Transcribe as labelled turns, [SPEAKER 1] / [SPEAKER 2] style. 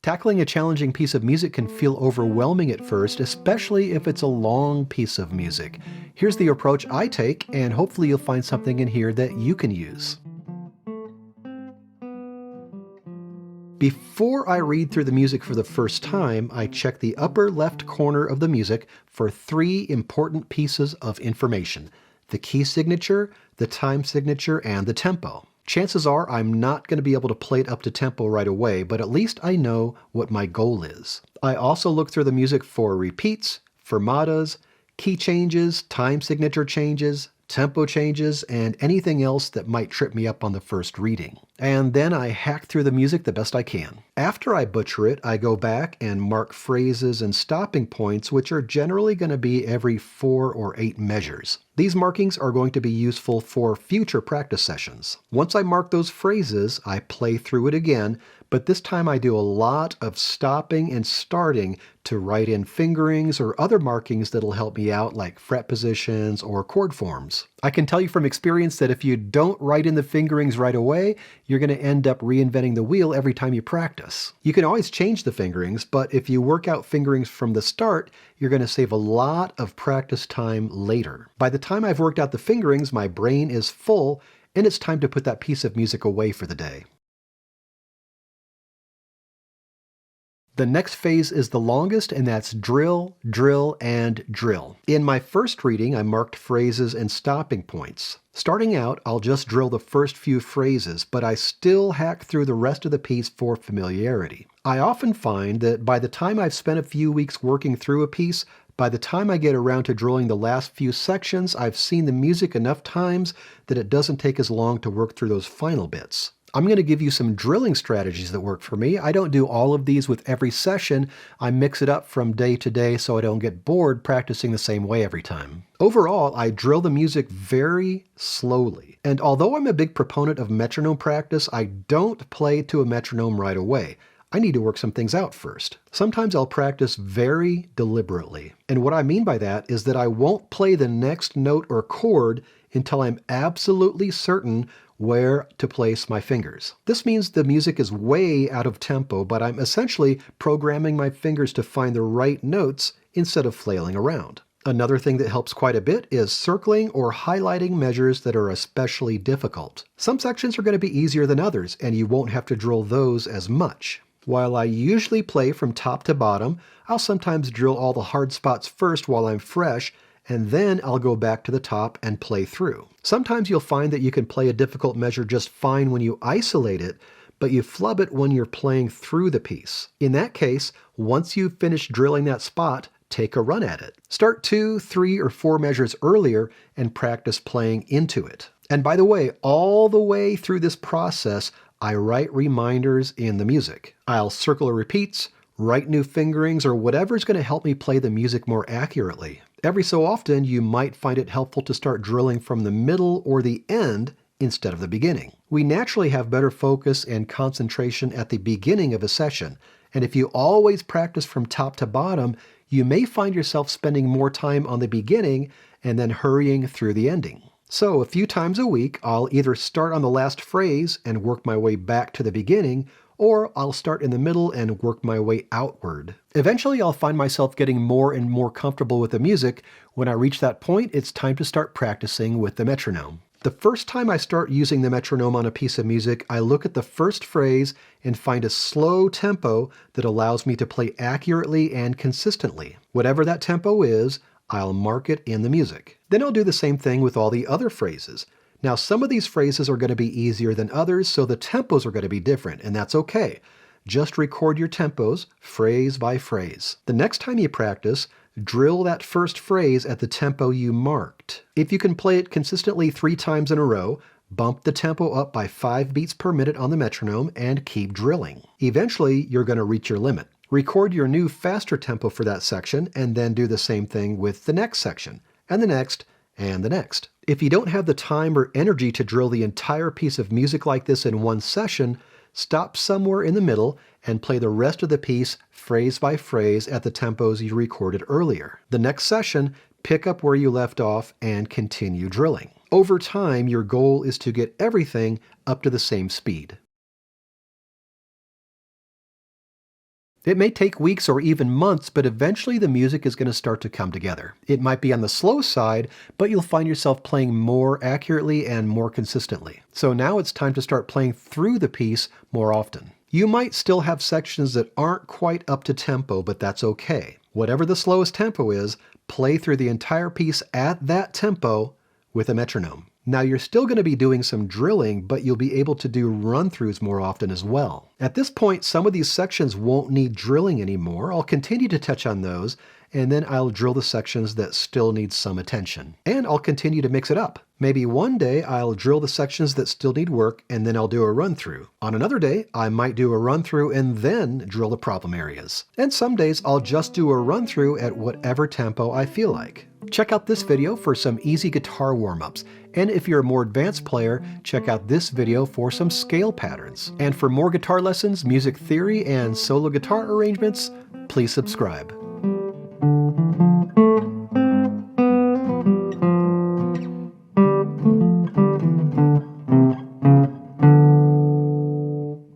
[SPEAKER 1] Tackling a challenging piece of music can feel overwhelming at first, especially if it's a long piece of music. Here's the approach I take, and hopefully you'll find something in here that you can use. Before I read through the music for the first time, I check the upper left corner of the music for three important pieces of information: the key signature, the time signature, and the tempo. Chances are I'm not going to be able to play it up to tempo right away, but at least I know what my goal is. I also look through the music for repeats, fermatas, key changes, time signature changes, tempo changes, and anything else that might trip me up on the first reading. And then I hack through the music the best I can. After I butcher it, I go back and mark phrases and stopping points, which are generally going to be every 4 or 8 measures. These markings are going to be useful for future practice sessions. Once I mark those phrases, I play through it again, but this time I do a lot of stopping and starting to write in fingerings or other markings that'll help me out, like fret positions or chord forms. I can tell you from experience that if you don't write in the fingerings right away, you're going to end up reinventing the wheel every time you practice. You can always change the fingerings, but if you work out fingerings from the start, you're going to save a lot of practice time later. By the time I've worked out the fingerings, my brain is full, and it's time to put that piece of music away for the day. The next phase is the longest, and that's drill, drill, and drill. In my first reading, I marked phrases and stopping points. Starting out, I'll just drill the first few phrases, but I still hack through the rest of the piece for familiarity. I often find that by the time I've spent a few weeks working through a piece, by the time I get around to drilling the last few sections, I've seen the music enough times that it doesn't take as long to work through those final bits. I'm going to give you some drilling strategies that work for me. I don't do all of these with every session. I mix it up from day to day so I don't get bored practicing the same way every time. Overall, I drill the music very slowly. And although I'm a big proponent of metronome practice, I don't play to a metronome right away. I need to work some things out first. Sometimes I'll practice very deliberately. And what I mean by that is that I won't play the next note or chord until I'm absolutely certain where to place my fingers. This means the music is way out of tempo, but I'm essentially programming my fingers to find the right notes instead of flailing around. Another thing that helps quite a bit is circling or highlighting measures that are especially difficult. Some sections are going to be easier than others, and you won't have to drill those as much. While I usually play from top to bottom, I'll sometimes drill all the hard spots first while I'm fresh, and then I'll go back to the top and play through. Sometimes you'll find that you can play a difficult measure just fine when you isolate it, but you flub it when you're playing through the piece. In that case, once you've finished drilling that spot, take a run at it. Start 2, 3, or 4 measures earlier and practice playing into it. And by the way, all the way through this process, I write reminders in the music. I'll circle repeats, write new fingerings, or whatever's going to help me play the music more accurately. Every so often, you might find it helpful to start drilling from the middle or the end instead of the beginning. We naturally have better focus and concentration at the beginning of a session, and if you always practice from top to bottom, you may find yourself spending more time on the beginning and then hurrying through the ending. So a few times a week, I'll either start on the last phrase and work my way back to the beginning, or I'll start in the middle and work my way outward. Eventually, I'll find myself getting more and more comfortable with the music. When I reach that point, it's time to start practicing with the metronome. The first time I start using the metronome on a piece of music, I look at the first phrase and find a slow tempo that allows me to play accurately and consistently. Whatever that tempo is, I'll mark it in the music. Then I'll do the same thing with all the other phrases. Now, some of these phrases are going to be easier than others, so the tempos are going to be different, and that's okay. Just record your tempos, phrase by phrase. The next time you practice, drill that first phrase at the tempo you marked. If you can play it consistently 3 times in a row, bump the tempo up by 5 beats per minute on the metronome and keep drilling. Eventually, you're going to reach your limit. Record your new faster tempo for that section, and then do the same thing with the next section, and the next, and the next. If you don't have the time or energy to drill the entire piece of music like this in one session, stop somewhere in the middle and play the rest of the piece phrase by phrase at the tempos you recorded earlier. The next session, pick up where you left off and continue drilling. Over time, your goal is to get everything up to the same speed. It may take weeks or even months, but eventually the music is going to start to come together. It might be on the slow side, but you'll find yourself playing more accurately and more consistently. So now it's time to start playing through the piece more often. You might still have sections that aren't quite up to tempo, but that's okay. Whatever the slowest tempo is, play through the entire piece at that tempo with a metronome. Now you're still going to be doing some drilling, but you'll be able to do run-throughs more often as well. At this point, some of these sections won't need drilling anymore. I'll continue to touch on those, and then I'll drill the sections that still need some attention. And I'll continue to mix it up. Maybe one day I'll drill the sections that still need work, and then I'll do a run-through. On another day, I might do a run-through and then drill the problem areas. And some days I'll just do a run-through at whatever tempo I feel like. Check out this video for some easy guitar warm-ups. And if you're a more advanced player, check out this video for some scale patterns. And for more guitar lessons, music theory, and solo guitar arrangements, please subscribe.